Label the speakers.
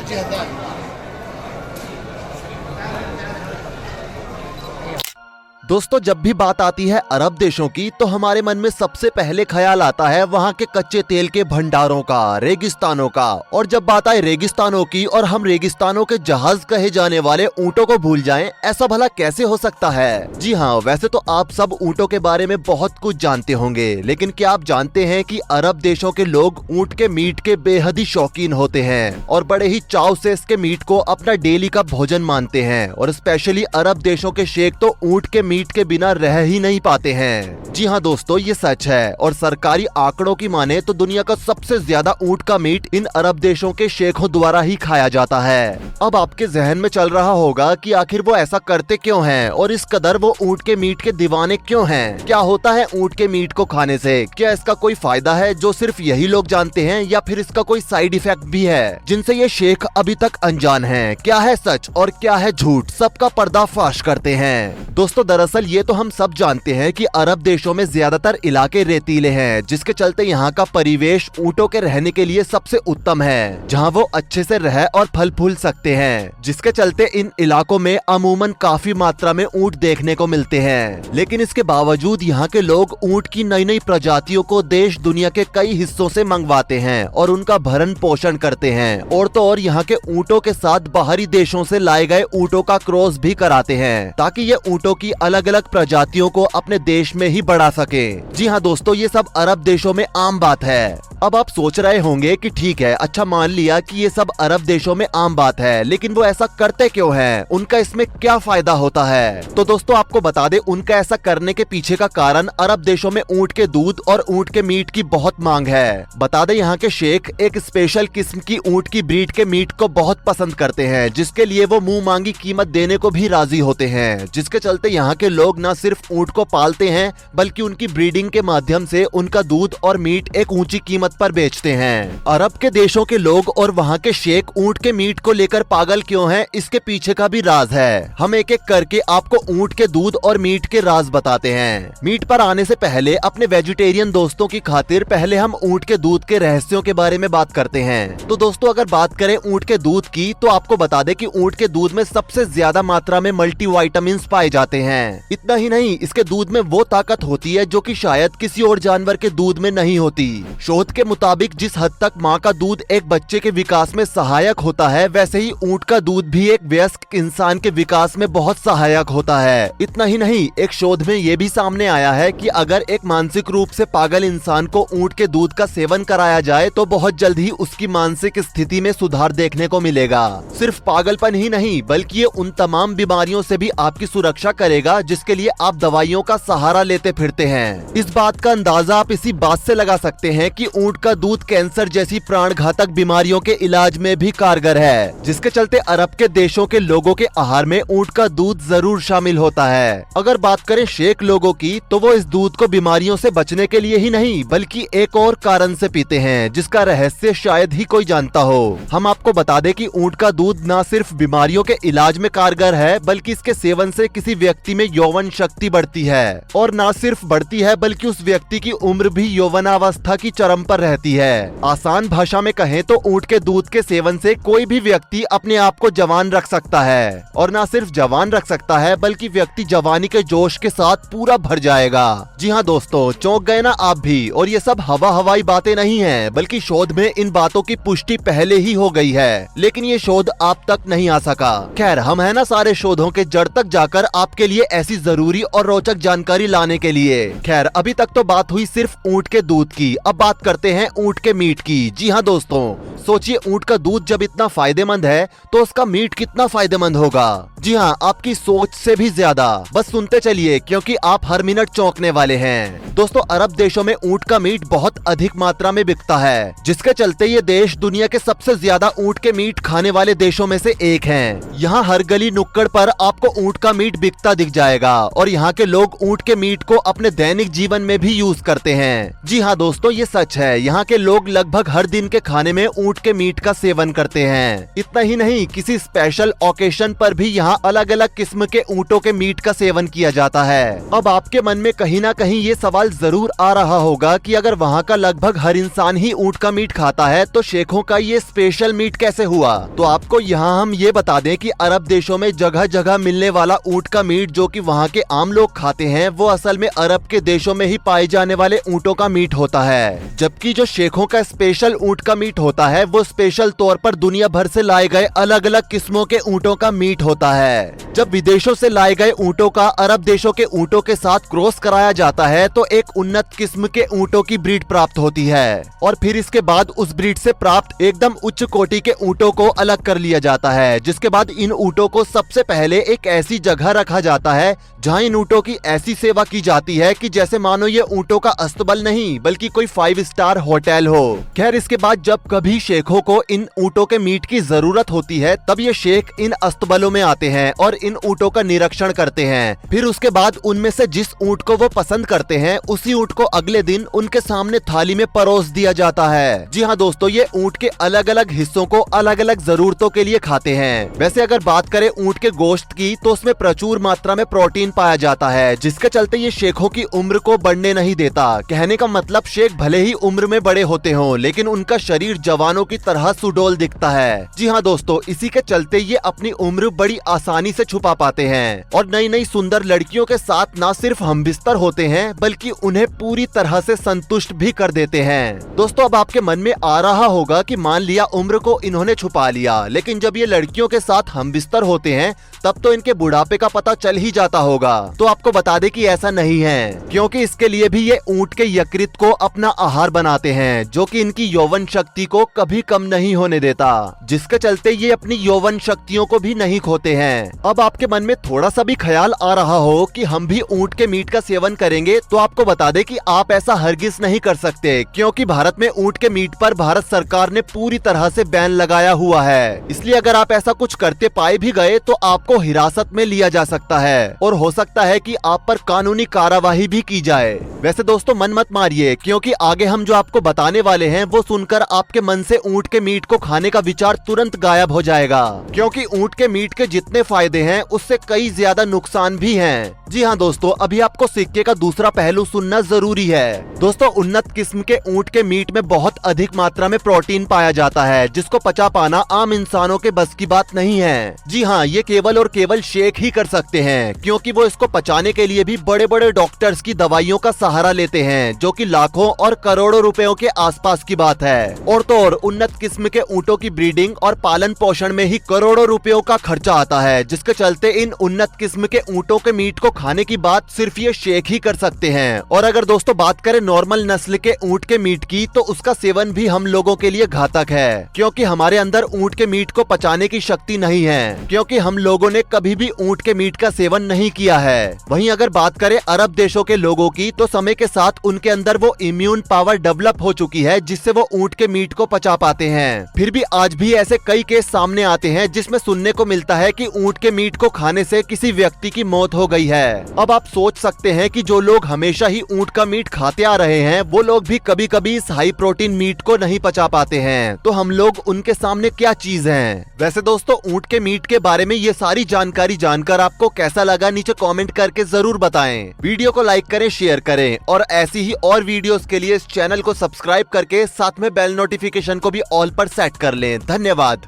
Speaker 1: 80,000
Speaker 2: दोस्तों, जब भी बात आती है अरब देशों की तो हमारे मन में सबसे पहले ख्याल आता है वहाँ के कच्चे तेल के भंडारों का, रेगिस्तानों का। और जब बात आए रेगिस्तानों की और हम रेगिस्तानों के जहाज कहे जाने वाले ऊँटों को भूल जाएं, ऐसा भला कैसे हो सकता है? जी हाँ, वैसे तो आप सब ऊँटों के बारे में बहुत कुछ जानते होंगे, लेकिन क्या आप जानते हैं कि अरब देशों के लोग ऊँट के मीट के बेहद ही शौकीन होते हैं और बड़े ही चाव से इसके मीट को अपना डेली का भोजन मानते हैं। और स्पेशली अरब देशों के शेख तो ऊँट के मीट के बिना रह ही नहीं पाते हैं। जी हाँ दोस्तों, ये सच है। और सरकारी आंकड़ों की माने तो दुनिया का सबसे ज्यादा ऊँट का मीट इन अरब देशों के शेखों द्वारा ही खाया जाता है। अब आपके जहन में चल रहा होगा कि आखिर वो ऐसा करते क्यों हैं और इस कदर वो ऊँट के मीट के दीवाने क्यों हैं? क्या होता है ऊँट के मीट को खाने से? क्या इसका कोई फायदा है जो सिर्फ यही लोग जानते हैं, या फिर इसका कोई साइड इफेक्ट भी है जिनसे ये शेख अभी तक अनजान हैं? क्या है सच और क्या है झूठ, सबका पर्दाफाश करते हैं। दोस्तों, दरअसल ये तो हम सब जानते हैं कि अरब देशों में ज्यादातर इलाके रेतीले हैं, जिसके चलते यहाँ का परिवेश ऊँटों के रहने के लिए सबसे उत्तम है, जहाँ वो अच्छे से रह और फल फूल सकते हैं, जिसके चलते इन इलाकों में अमूमन काफी मात्रा में ऊँट देखने को मिलते हैं। लेकिन इसके बावजूद यहाँ के लोग ऊँट की नई नई प्रजातियों को देश दुनिया के कई हिस्सों से मंगवाते हैं और उनका भरण पोषण करते हैं। और तो और यहाँ के ऊँटों के साथ बाहरी देशों से लाए गए ऊँटों का क्रॉस भी कराते हैं, ताकि ये ऊँटों की अलग अलग प्रजातियों को अपने देश में ही बढ़ा सके। जी हाँ दोस्तों, ये सब अरब देशों में आम बात है। अब आप सोच रहे होंगे कि ठीक है, अच्छा मान लिया कि ये सब अरब देशों में आम बात है, लेकिन वो ऐसा करते क्यों हैं? उनका इसमें क्या फायदा होता है? तो दोस्तों, आपको बता दें, उनका ऐसा करने के पीछे का कारण अरब देशों में ऊँट के दूध और ऊँट के मीट की बहुत मांग है। बता दें, यहाँ के शेख एक स्पेशल किस्म की ऊँट की ब्रीड के मीट को बहुत पसंद करते हैं, जिसके लिए वो मुंह मांगी कीमत देने को भी राजी होते हैं, जिसके चलते यहाँ के लोग न सिर्फ ऊँट को पालते हैं बल्कि उनकी ब्रीडिंग के माध्यम से उनका दूध और मीट एक ऊंची कीमत पर बेचते हैं। अरब के देशों के लोग और वहाँ के शेख ऊँट के मीट को लेकर पागल क्यों हैं, इसके पीछे का भी राज है। हम एक एक करके आपको ऊँट के दूध और मीट के राज बताते हैं। मीट पर आने से पहले अपने वेजिटेरियन दोस्तों की खातिर पहले हम ऊँट के दूध के रहस्यों के बारे में बात करते हैं। तो दोस्तों, अगर बात करें ऊँट के दूध की, तो आपको बता दें कि ऊँट के दूध में सबसे ज्यादा मात्रा में मल्टीविटामिन्स पाए जाते हैं। इतना ही नहीं, इसके दूध में वो ताकत होती है जो कि शायद किसी और जानवर के दूध में नहीं होती। शोध के मुताबिक जिस हद तक माँ का दूध एक बच्चे के विकास में सहायक होता है, वैसे ही ऊँट का दूध भी एक वयस्क इंसान के विकास में बहुत सहायक होता है। इतना ही नहीं, एक शोध में ये भी सामने आया है कि अगर एक मानसिक रूप से पागल इंसान को ऊँट के दूध का सेवन कराया जाए तो बहुत जल्द ही उसकी मानसिक स्थिति में सुधार देखने को मिलेगा। सिर्फ पागलपन ही नहीं, बल्कि ये उन तमाम बीमारियों से भी आपकी सुरक्षा करेगा जिसके लिए आप दवाइयों का सहारा लेते फिरते हैं। इस बात का अंदाजा आप इसी बात से लगा सकते हैं कि ऊँट का दूध कैंसर जैसी प्राणघातक बीमारियों के इलाज में भी कारगर है, जिसके चलते अरब के देशों के लोगों के आहार में ऊँट का दूध जरूर शामिल होता है। अगर बात करें शेख लोगों की, तो वो इस दूध को बीमारियों से बचने के लिए ही नहीं बल्कि एक और कारण से पीते हैं, जिसका रहस्य शायद ही कोई जानता हो। हम आपको बता दें कि ऊँट का दूध न सिर्फ बीमारियों के इलाज में कारगर है, बल्कि इसके सेवन से किसी व्यक्ति में यौवन शक्ति बढ़ती है, और न सिर्फ बढ़ती है बल्कि उस व्यक्ति की उम्र भी यौवनावस्था की चरम पर रहती है। आसान भाषा में कहें तो ऊँट के दूध के सेवन से कोई भी व्यक्ति अपने आप को जवान रख सकता है, और न सिर्फ जवान रख सकता है बल्कि व्यक्ति जवानी के जोश के साथ पूरा भर जाएगा। जी हाँ दोस्तों, चौंक गए ना आप भी? और ये सब हवाई बातें नहीं हैं, बल्कि शोध में इन बातों की पुष्टि पहले ही हो गई है, लेकिन ये शोध आप तक नहीं आ सका। खैर, हम है ना सारे शोधों के जड़ तक जाकर आपके लिए ऐसी जरूरी और रोचक जानकारी लाने के लिए। खैर, अभी तक तो बात हुई सिर्फ ऊँट के दूध की, अब बात करते हैं ऊँट के मीट की। जी हाँ दोस्तों, सोचिए, ऊँट का दूध जब इतना फायदेमंद है तो उसका मीट कितना फायदेमंद होगा। जी हाँ, आपकी सोच से भी ज्यादा। बस सुनते चलिए, क्योंकि आप हर मिनट चौंकने वाले हैं। दोस्तों, अरब देशों में ऊँट का मीट बहुत अधिक मात्रा में बिकता है, जिसके चलते ये देश दुनिया के सबसे ज्यादा ऊँट के मीट खाने वाले देशों में से एक है। यहाँ हर गली नुक्कड़ पर आपको ऊँट का मीट बिकता दिख जाएगा, और यहाँ के लोग ऊँट के मीट को अपने दैनिक जीवन में भी यूज करते हैं। जी हाँ दोस्तों, ये सच है। यहाँ के लोग लगभग हर दिन के खाने में ऊँट ऊँट के मीट का सेवन करते हैं। इतना ही नहीं, किसी स्पेशल ओकेशन पर भी यहाँ अलग अलग किस्म के ऊँटों के मीट का सेवन किया जाता है। अब आपके मन में कहीं ना कहीं ये सवाल जरूर आ रहा होगा कि अगर वहाँ का लगभग हर इंसान ही ऊँट का मीट खाता है तो शेखों का ये स्पेशल मीट कैसे हुआ। तो आपको यहाँ हम ये बता दें कि अरब देशों में जगह जगह मिलने वाला ऊँट का मीट जो कि वहाँ के आम लोग खाते हैं वो असल में अरब के देशों में ही पाए जाने वाले ऊँटों का मीट होता है। जबकि जो शेखों का स्पेशल ऊँट का मीट होता है वो स्पेशल तौर पर दुनिया भर से लाए गए अलग अलग किस्मों के ऊँटों का मीट होता है। जब विदेशों से लाए गए ऊँटों का अरब देशों के ऊँटों के साथ क्रॉस कराया जाता है तो एक उन्नत किस्म के ऊँटों की ब्रीड प्राप्त होती है और फिर इसके बाद उस ब्रीड से प्राप्त एकदम उच्च कोटि के ऊँटों को अलग कर लिया जाता है। जिसके बाद इन ऊँटों को सबसे पहले एक ऐसी जगह रखा जाता है जहाँ इन ऊँटों की ऐसी सेवा की जाती है कि जैसे मानो ये ऊँटों का अस्तबल नहीं बल्कि कोई 5 स्टार होटल हो। खैर, इसके बाद जब कभी शेखों को इन ऊँटों के मीट की जरूरत होती है तब ये शेख इन अस्तबलों में आते हैं और इन ऊँटों का निरीक्षण करते हैं। फिर उसके बाद उनमें से जिस ऊँट को वो पसंद करते हैं उसी ऊँट को अगले दिन उनके सामने थाली में परोस दिया जाता है। जी हाँ दोस्तों, ये ऊँट के अलग अलग हिस्सों को अलग अलग जरूरतों के लिए खाते हैं। वैसे अगर बात करें ऊँट के गोश्त की तो उसमें प्रचुर मात्रा में प्रोटीन पाया जाता है जिसके चलते ये शेखों की उम्र को बढ़ने नहीं देता। कहने का मतलब शेख भले ही उम्र में बड़े होते हों लेकिन उनका शरीर जवानों की तरह सुडौल दिखता है। जी हाँ दोस्तों, इसी के चलते ये अपनी उम्र बड़ी आसानी से छुपा पाते हैं और नई नई सुंदर लड़कियों के साथ न सिर्फ हमबिस्तर होते हैं बल्कि उन्हें पूरी तरह से संतुष्ट भी कर देते हैं। दोस्तों, अब आपके मन में आ रहा होगा कि मान लिया उम्र को इन्होंने छुपा लिया लेकिन जब ये लड़कियों के साथ हमबिस्तर होते हैं तब तो इनके बुढ़ापे का पता चल ही जाता होगा। तो आपको बता दें कि ऐसा नहीं है, क्योंकि इसके लिए भी ये ऊँट के यकृत को अपना आहार बनाते हैं जो कि इनकी यौवन शक्ति को कभी कम नहीं होने देता, जिसके चलते ये अपनी यौवन शक्तियों को भी नहीं खोते हैं। अब आपके मन में थोड़ा सा भी ख्याल आ रहा हो कि हम भी ऊँट के मीट का सेवन करेंगे तो आपको बता दें कि आप ऐसा हरगिज नहीं कर सकते, क्योंकि भारत में ऊँट के मीट पर भारत सरकार ने पूरी तरह से बैन लगाया हुआ है। इसलिए अगर आप ऐसा कुछ करते पाए भी गए तो आपको हिरासत में लिया जा सकता है और हो सकता है कि आप पर कानूनी कार्यवाही भी की जाए। वैसे दोस्तों, मन मत मारिए, क्योंकि आगे हम जो आपको बताने वाले हैं वो सुनकर आपके मन से ऊँट के मीट को खाने का विचार तुरंत गायब हो जाएगा, क्योंकि ऊँट के मीट के जितने फायदे हैं उससे कई ज्यादा नुकसान भी हैं। जी हाँ दोस्तों, अभी आपको सिक्के का दूसरा पहलू सुनना जरूरी है। दोस्तों, उन्नत किस्म के ऊँट के मीट में बहुत अधिक मात्रा में प्रोटीन पाया जाता है जिसको पचा पाना आम इंसानों के बस की बात नहीं है। जी हाँ, ये केवल और केवल शेख ही कर सकते हैं, क्योंकि वो इसको पचाने के लिए भी बड़े बड़े डॉक्टर्स की दवाइयों का सहारा लेते हैं जो कि लाखों और करोड़ों रुपयों के आसपास की बात है। और तो और उन्नत किस्म के ऊँटों की ब्रीडिंग और पालन पोषण में ही करोड़ों रुपयों का खर्चा आता है, जिसके चलते इन उन्नत किस्म के ऊँटों के मीट को खाने की बात सिर्फ ये शेख ही कर सकते हैं। और अगर दोस्तों बात करें नॉर्मल नस्ल के ऊँट के मीट की तो उसका सेवन भी हम लोगों के लिए घातक है, क्योंकि हमारे अंदर ऊँट के मीट को पचाने की शक्ति नहीं है, क्योंकि हम लोगों ने कभी भी ऊँट के मीट का सेवन नहीं किया है। वहीं अगर बात करें अरब देशों के लोगों की तो समय के साथ उनके अंदर वो इम्यून पावर डेवलप हो चुकी है जिससे वो ऊँट के मीट को पचा पाते हैं। फिर भी आज भी ऐसे कई केस सामने आते हैं जिसमें सुनने को मिलता है कि ऊँट के मीट को खाने से किसी व्यक्ति की मौत हो गई है। अब आप सोच सकते हैं कि जो लोग हमेशा ही ऊँट का मीट खाते आ रहे हैं वो लोग भी कभी कभी इस हाई प्रोटीन मीट को नहीं पचा पाते हैं, तो हम लोग उनके सामने क्या चीज हैं। वैसे दोस्तों, ऊँट के मीट के बारे में ये सारी जानकारी जानकर आपको कैसा लगा नीचे कमेंट करके जरूर बताएं। वीडियो को लाइक करें, शेयर करें और ऐसी ही और वीडियोस के लिए इस चैनल को सब्सक्राइब करके साथ में बेल नोटिफिकेशन को भी ऑल पर सेट कर लें। धन्यवाद।